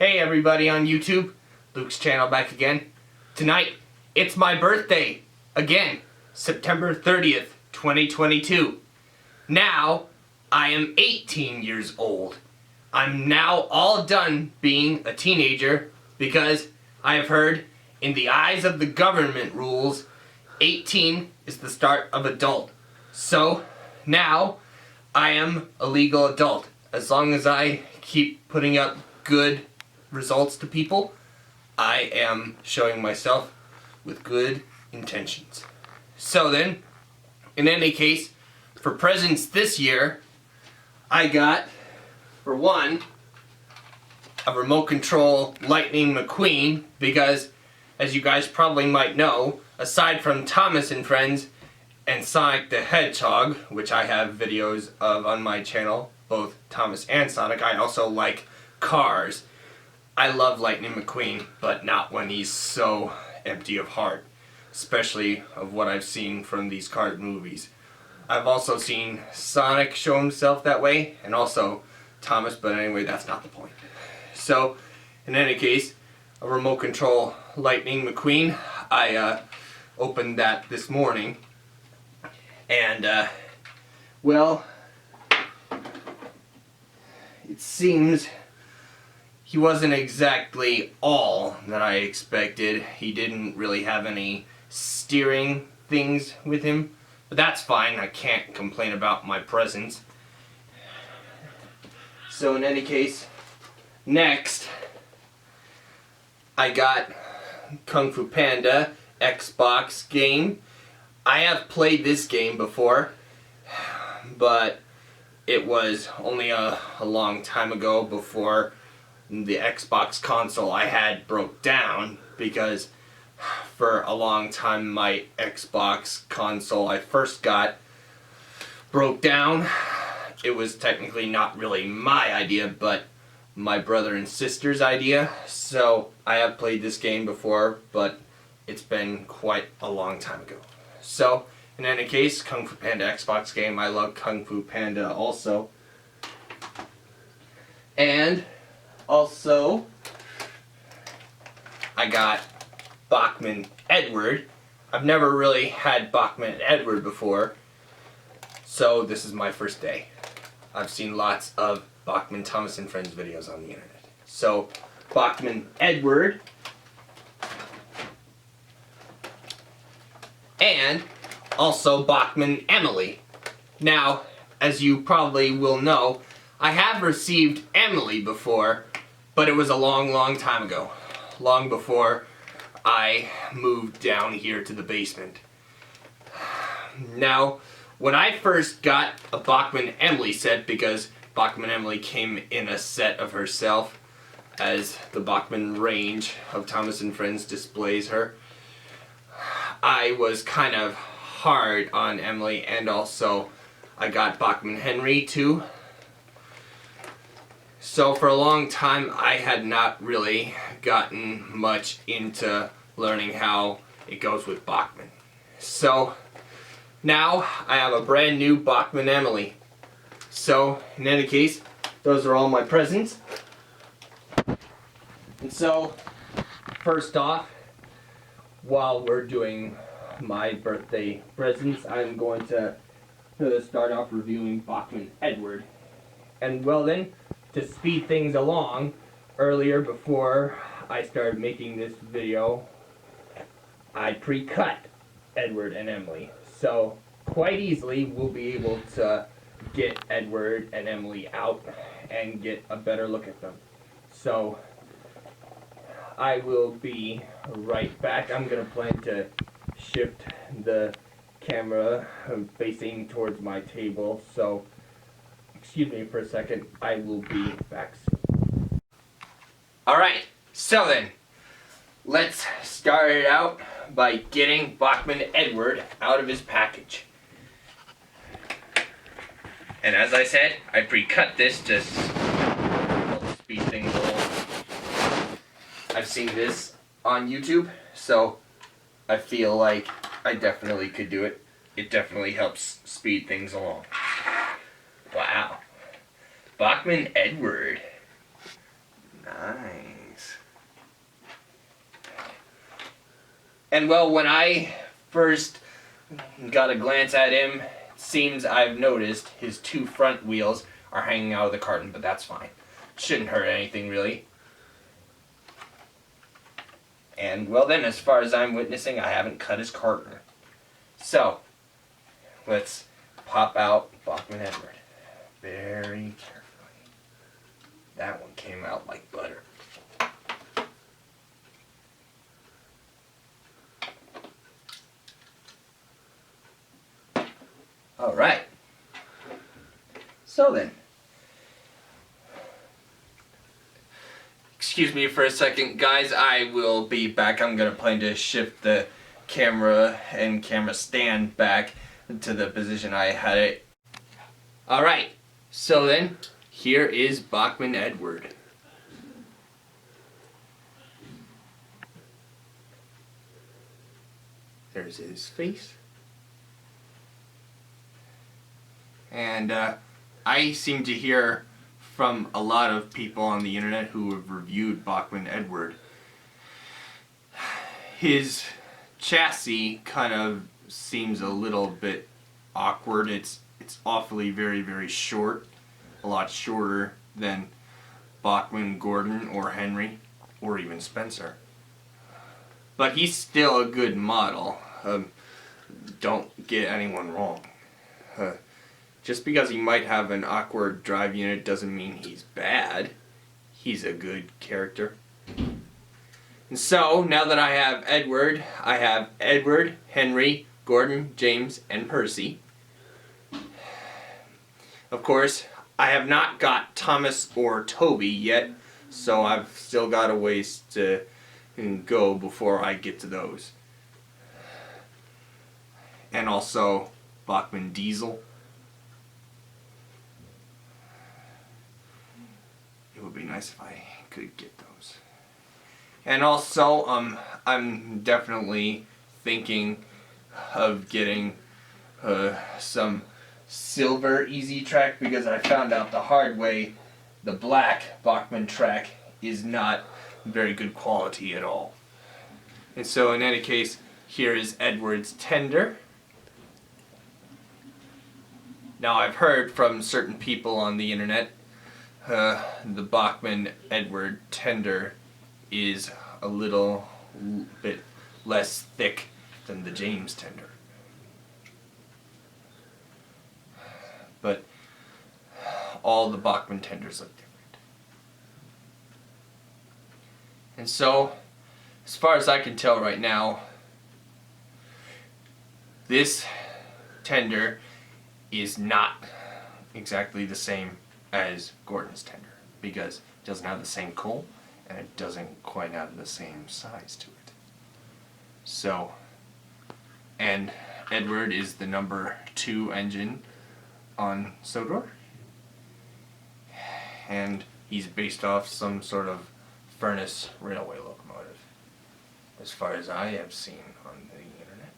Hey everybody on YouTube, Luke's channel back again. Tonight, it's my birthday, again, September 30th, 2022. Now, I am 18 years old. I'm now all done being a teenager because I have heard, in the eyes of the government rules, 18 is the start of adult. So, now, I am a legal adult. As long as I keep putting up good results to people, I am showing myself with good intentions. So then, in any case, for presents this year, I got, for one, a remote control Lightning McQueen, because, as you guys probably might know, aside from Thomas and Friends and Sonic the Hedgehog, which I have videos of on my channel, both Thomas and Sonic, I also like cars. I love Lightning McQueen, but not when he's so empty of heart, especially of what I've seen from these card movies. I've also seen Sonic show himself that way, and also Thomas, but anyway, that's not the point. So, in any case, a remote control Lightning McQueen. I opened that this morning, and, well, it seems he wasn't exactly all that I expected. He didn't really have any steering things with him, but that's fine. I can't complain about my presents. So in any case, next, I got Kung Fu Panda Xbox game. I have played this game before, but it was only a long time ago before the Xbox console I had broke down, because for a long time my Xbox console I first got broke down. It was technically not really my idea, but my brother and sister's idea. So I have played this game before, but it's been quite a long time ago. So in any case, Kung Fu Panda Xbox game. I love Kung Fu Panda also. And also, I got Bachman Edward. I've never really had Bachman Edward before, so this is my first day. I've seen lots of Bachman Thomas and Friends videos on the internet. So, Bachman Edward. And also Bachman Emily. Now, as you probably will know, I have received Emily before, but it was a long time ago. Long before I moved down here to the basement. Now, when I first got a Bachman Emily set, because Bachman Emily came in a set of herself, as the Bachman range of Thomas and Friends displays her, I was kind of hard on Emily, and also I got Bachman Henry too. So for a long time I had not really gotten much into learning how it goes with Bachman. So now I have a brand new Bachman Emily. So in any case, those are all my presents. And so, first off, while we're doing my birthday presents, I'm going to start off reviewing Bachman Edward. And well then, to speed things along, earlier before I started making this video, I pre-cut Edward and Emily. So quite easily we'll be able to get Edward and Emily out and get a better look at them. So I will be right back. I'm going to plan to shift the camera facing towards my table, so excuse me for a second, I will be back soon. Alright, so then, let's start it out by getting Bachman Edward out of his package. And as I said, I pre-cut this to help speed things along. I've seen this on YouTube, so I feel like I definitely could do it. It definitely helps speed things along. Wow. Bachman Edward. Nice. And well, when I first got a glance at him, it seems I've noticed his 2 front wheels are hanging out of the carton, but that's fine. Shouldn't hurt anything really. And well then, as far as I'm witnessing, I haven't cut his carton. So, let's pop out Bachman Edward. Very carefully. That one came out like butter. Alright. So then. Excuse me for a second, guys. I will be back. I'm going to plan to shift the camera and camera stand back to the position I had it. Alright. So then, here is Bachman Edward. There's his face. And I seem to hear from a lot of people on the internet who have reviewed Bachman Edward. His chassis kind of seems a little bit awkward. It's awfully very short, a lot shorter than Bachman, Gordon, or Henry, or even Spencer. But he's still a good model. Don't get anyone wrong. Just because he might have an awkward drive unit doesn't mean he's bad. He's a good character. And so, now that I have Edward, Henry, Gordon, James, and Percy. Of course, I have not got Thomas or Toby yet, so I've still got a ways to go before I get to those. And also, Bachman Diesel. It would be nice if I could get those. And also, I'm definitely thinking of getting some silver Easy Track, because I found out the hard way the black Bachman track is not very good quality at all. And so in any case, here is Edward's tender. Now I've heard from certain people on the internet the Bachman Edward tender is a little bit less thick than the James tender. But all the Bachman tenders look different. And so, as far as I can tell right now, this tender is not exactly the same as Gordon's tender, because it doesn't have the same coal and it doesn't quite have the same size to it. So, and Edward is the number 2 engine on Sodor, and he's based off some sort of furnace railway locomotive, as far as I have seen on the internet.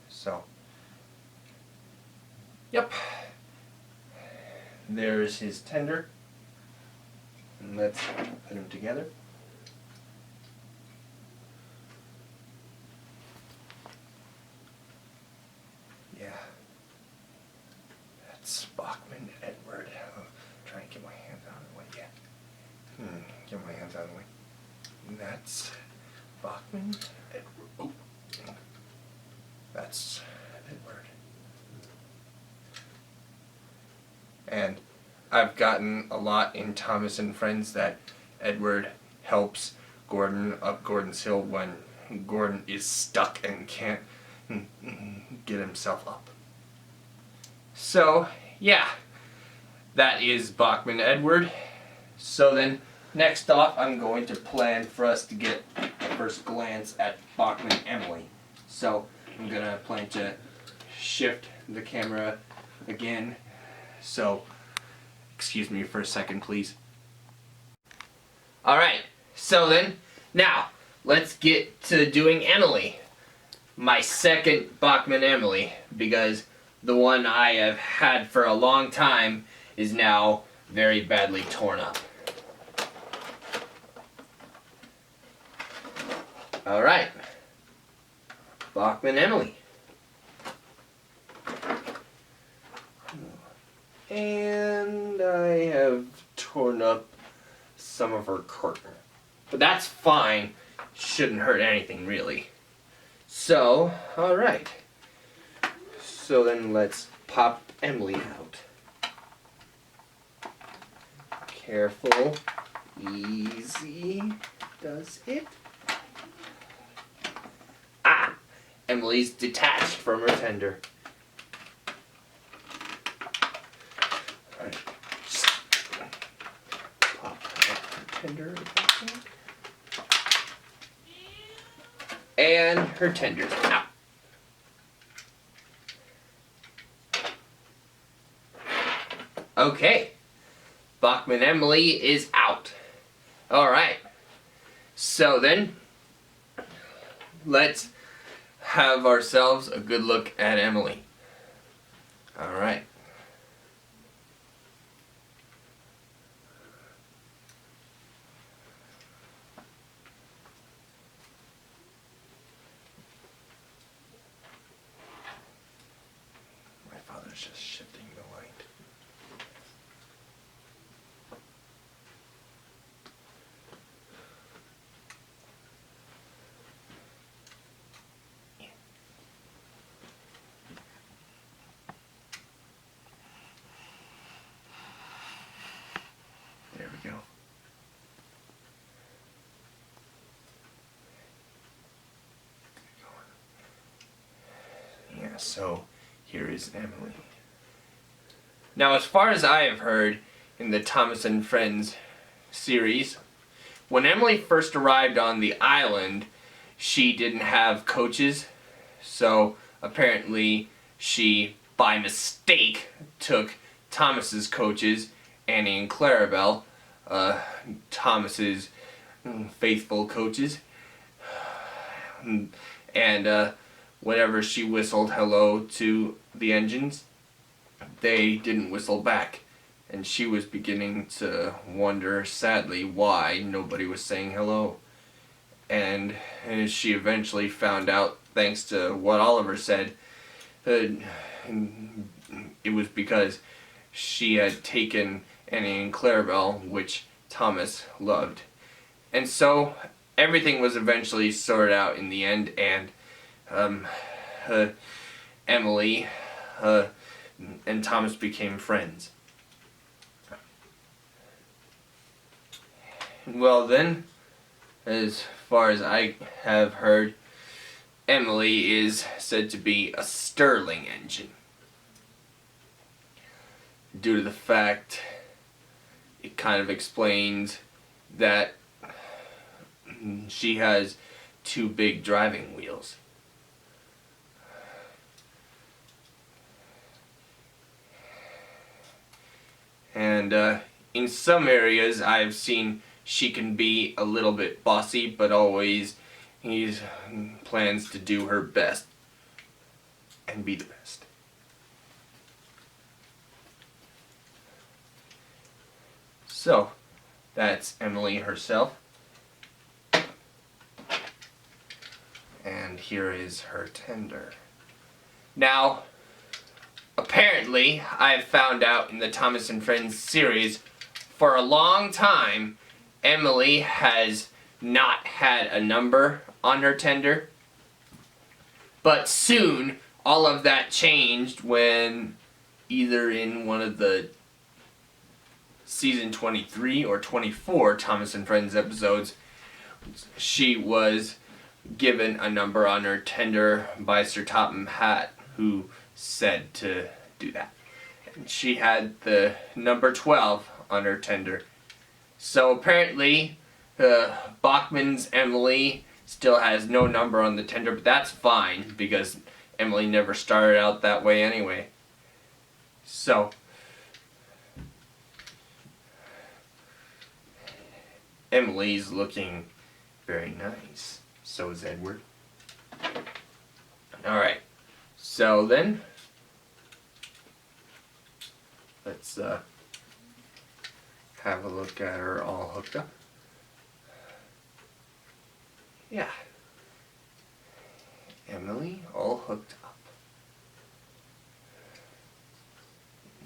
So, yep. There's his tender. And let's put them together. Yeah. That's Bachman Edward. I'll try and get my hands out of the way. Yeah. Get my hands out of the way. And that's Bachman Edward. Oh. That's Edward. And I've gotten a lot in Thomas and Friends that Edward helps Gordon up Gordon's Hill when Gordon is stuck and can't get himself up. So, yeah, that is Bachman Edward. So then, next off, I'm going to plan for us to get a first glance at Bachman Emily. So, I'm going to plan to shift the camera again. So, excuse me for a second, please. Alright, so then, now, let's get to doing Emily. My second Bachman Emily, because the one I have had for a long time is now very badly torn up. Alright, Bachman Emily. And I have torn up some of her carton. But that's fine. Shouldn't hurt anything, really. So, alright. So then let's pop Emily out. Careful. Easy. Does it? Ah! Emily's detached from her tender. Alright. Pop out her tender. And her tender's out. Okay. Bachman Emily is out. Alright. So then, let's have ourselves a good look at Emily. Alright. My father's just shifting the light. There we go. Yeah, so here is Emily. Now, as far as I have heard in the Thomas and Friends series, when Emily first arrived on the island, she didn't have coaches, so apparently she, by mistake, took Thomas's coaches, Annie and Clarabelle, Thomas's faithful coaches, and whenever she whistled hello to the engines, they didn't whistle back, and she was beginning to wonder sadly why nobody was saying hello. And she eventually found out, thanks to what Oliver said, it was because she had taken Annie and Clarabelle, which Thomas loved. And so everything was eventually sorted out in the end, and Emily and Thomas became friends. Well then, as far as I have heard, Emily is said to be a Stirling engine, due to the fact it kind of explains that she has two big driving wheels. And in some areas I've seen she can be a little bit bossy, but always he plans to do her best and be the best. So, that's Emily herself. And here is her tender. Now, apparently, I've found out in the Thomas and Friends series, for a long time, Emily has not had a number on her tender. But soon, all of that changed when, either in one of the season 23 or 24 Thomas and Friends episodes, she was given a number on her tender by Sir Topham Hatt, who said to do that. And she had the number 12 on her tender. So apparently, Bachman's Emily still has no number on the tender, but that's fine, because Emily never started out that way anyway. So, Emily's looking very nice. So is Edward. Alright, so then, let's have a look at her all hooked up. Emily all hooked up.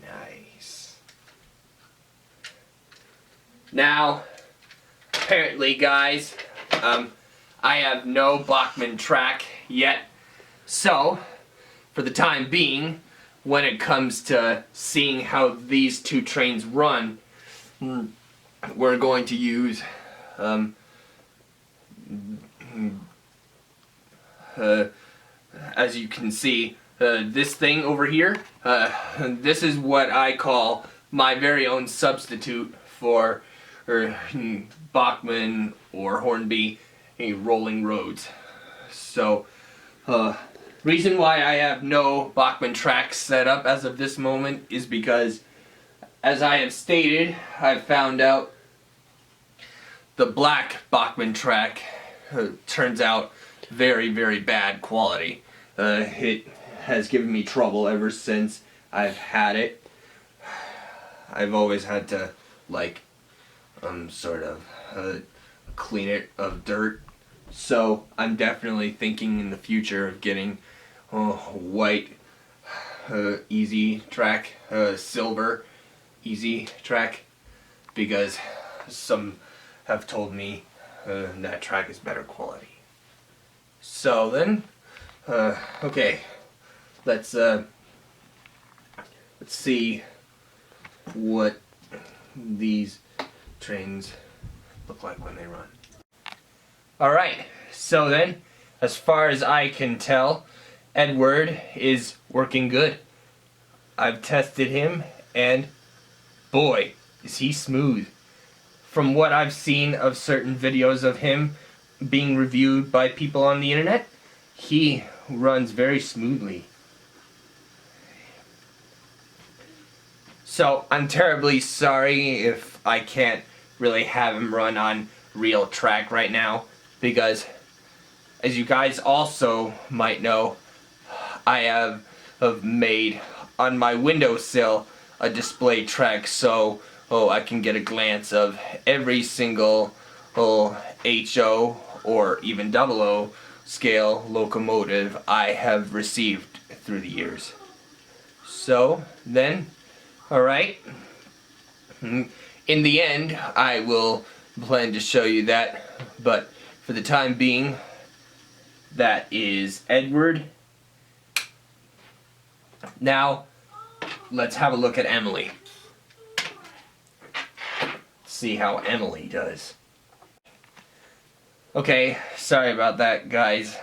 Nice. Now, apparently, guys, I have no Bachmann track yet. So, for the time being, when it comes to seeing how these two trains run, we're going to use as you can see, this thing over here, this is what I call my very own substitute for Bachmann or Hornby rolling roads. So, reason why I have no Bachmann tracks set up as of this moment is because, as I have stated, I've found out the black Bachmann track turns out very, very bad quality. It has given me trouble ever since I've had it. I've always had to, like, sort of clean it of dirt. So I'm definitely thinking in the future of getting white easy track, silver easy track, because some have told me that track is better quality. So then, okay, let's see what these trains look like when they run. Alright, so then, as far as I can tell, Edward is working good. I've tested him, and boy, is he smooth. From what I've seen of certain videos of him being reviewed by people on the internet, he runs very smoothly. So I'm terribly sorry if I can't really have him run on real track right now, because as you guys also might know, I have made on my windowsill a display track so I can get a glance of every single HO or even 00 scale locomotive I have received through the years. So then, alright, in the end I will plan to show you that, but for the time being, that is Edward. Now, let's have a look at Emily. See how Emily does. Okay, sorry about that, guys.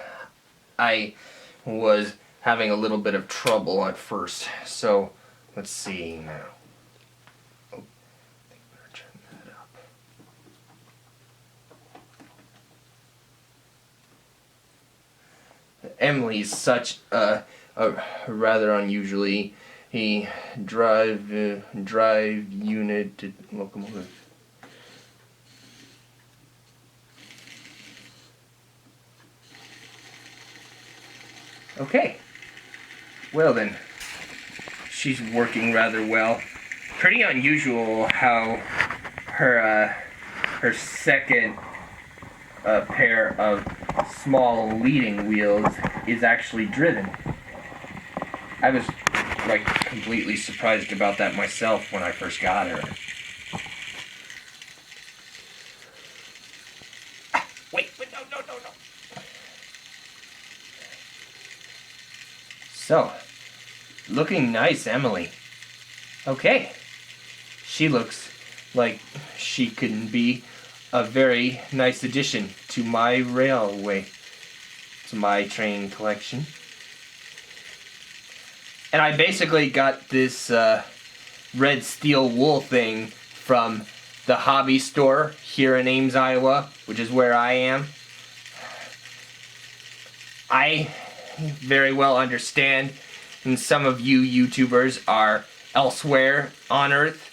I was having a little bit of trouble at first, so let's see now. Oh, I think I better turn that up. Emily's such a rather unusually drive unit locomotive. Okay, well then, she's working rather well. Pretty unusual how her second pair of small leading wheels is actually driven. I was like completely surprised about that myself when I first got her. Wait, no. So, looking nice, Emily. Okay, she looks like she could be a very nice addition to my railway, to my train collection. And I basically got this red steel wool thing from the hobby store here in Ames, Iowa, which is where I am. I very well understand, and some of you YouTubers are elsewhere on Earth.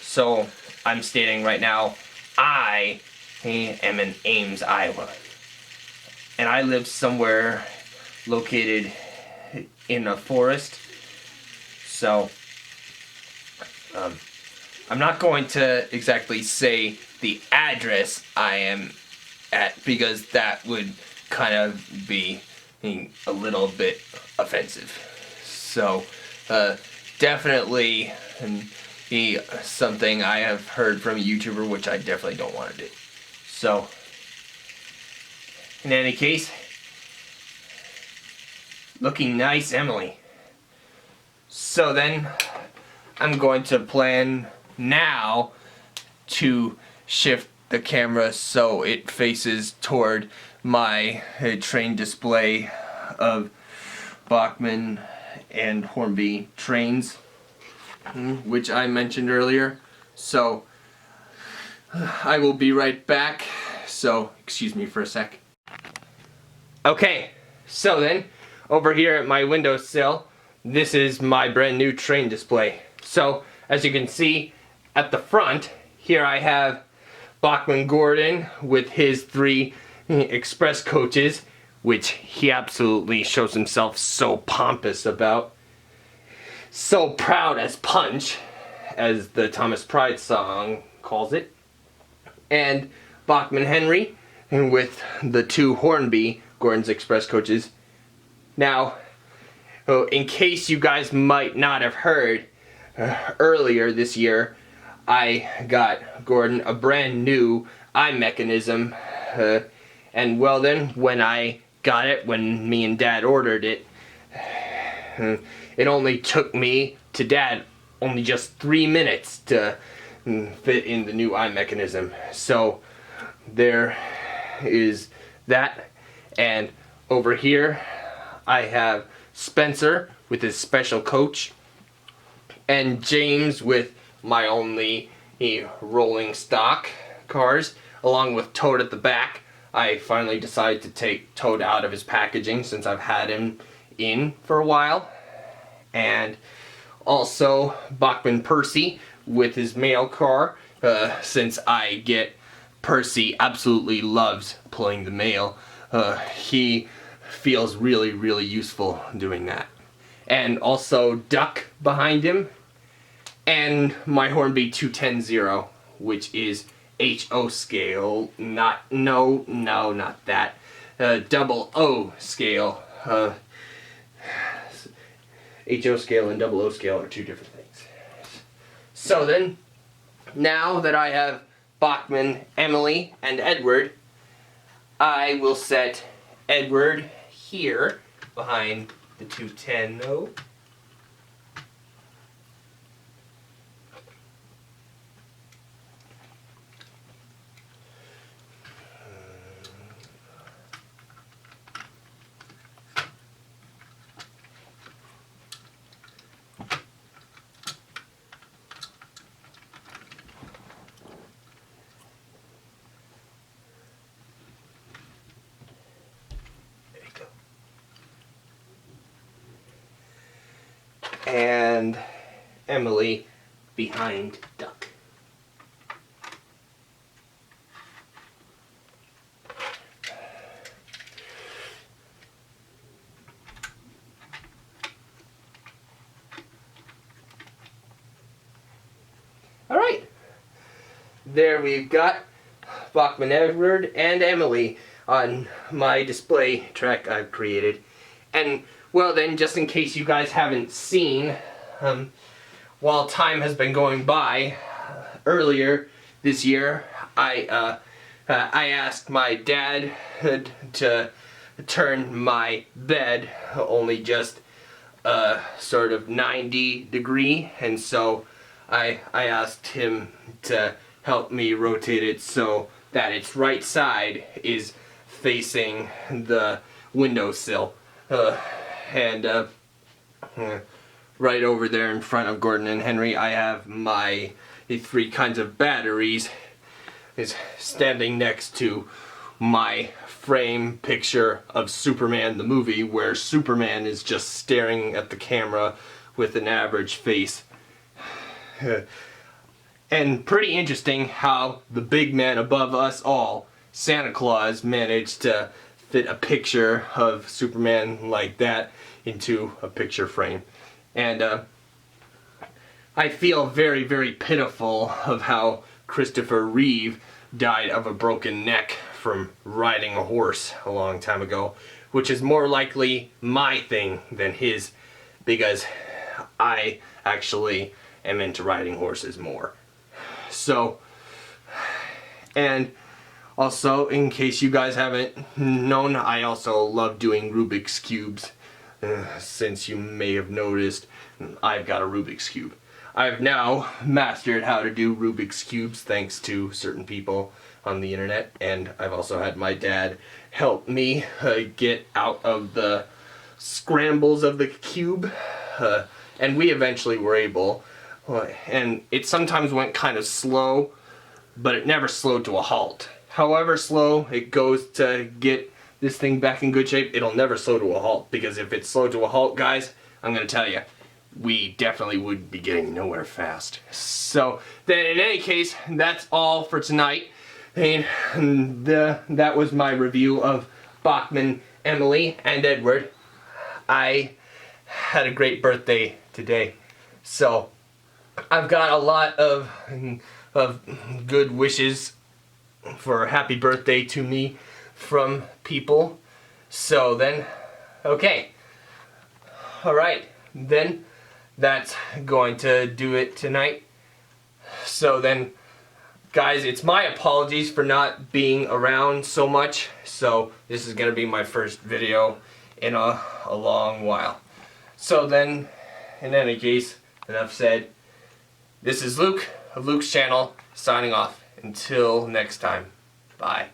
So I'm stating right now, I am in Ames, Iowa. And I live somewhere located in a forest. So I'm not going to exactly say the address I am at, because that would kind of be a little bit offensive. So definitely something I have heard from a YouTuber, which I definitely don't want to do. So in any case, looking nice, Emily. So then I'm going to plan now to shift the camera so it faces toward my train display of Bachmann and Hornby trains, which I mentioned earlier. So I will be right back, so excuse me for a sec. Okay, so then over here at my windowsill, this is my brand new train display. So as you can see at the front, here I have Bachmann Gordon with his 3 express coaches, which he absolutely shows himself so pompous about. So proud as punch, as the Thomas Pride song calls it. And Bachmann Henry with the 2 Hornby Gordon's express coaches. Now, in case you guys might not have heard, earlier this year I got Gordon a brand new eye mechanism, and well then, when I got it, when me and Dad ordered it, it only took me to Dad only just 3 minutes to fit in the new eye mechanism. So there is that, and over here I have Spencer with his special coach, and James with my only rolling stock cars, along with Toad at the back. I finally decided to take Toad out of his packaging since I've had him in for a while. And also Bachmann Percy with his mail car, since Percy absolutely loves pulling the mail. He feels really useful doing that. And also Duck behind him, and my Hornby 210-0, which is HO scale, not that, double O scale. HO scale and double O scale are 2 different things. So then, now that I have Bachmann, Emily, and Edward, I will set Edward here behind the 210-0. And Emily behind Duck. Alright, there we've got Bachmann, Edward, and Emily on my display track I've created. And well then, just in case you guys haven't seen, while time has been going by, earlier this year I asked my dad to turn my bed only just sort of 90 degree, and so I asked him to help me rotate it so that its right side is facing the windowsill. And right over there in front of Gordon and Henry, I have my 3 kinds of batteries is standing next to my frame picture of Superman the movie, where Superman is just staring at the camera with an average face. And pretty interesting how the big man above us all, Santa Claus, managed to fit a picture of Superman like that into a picture frame. And I feel very pitiful of how Christopher Reeve died of a broken neck from riding a horse a long time ago, which is more likely my thing than his, because I actually am into riding horses more. So, and also, in case you guys haven't known, I also love doing Rubik's Cubes. Since you may have noticed, I've got a Rubik's Cube. I've now mastered how to do Rubik's Cubes thanks to certain people on the internet, and I've also had my dad help me get out of the scrambles of the cube, and we eventually were able, and it sometimes went kind of slow, but it never slowed to a halt. However slow it goes to get this thing back in good shape, it'll never slow to a halt, because if it slowed to a halt, guys, I'm gonna tell you, we definitely would be getting nowhere fast. So then, in any case, that's all for tonight. And that was my review of Bachman, Emily, and Edward. I had a great birthday today, so I've got a lot of good wishes for a happy birthday to me from people. So then, okay, all right, then that's going to do it tonight. So then, guys, it's my apologies for not being around so much. So this is gonna be my first video in a long while. So then, in any case, enough said. This is Luke of Luke's channel, signing off. Until next time, bye.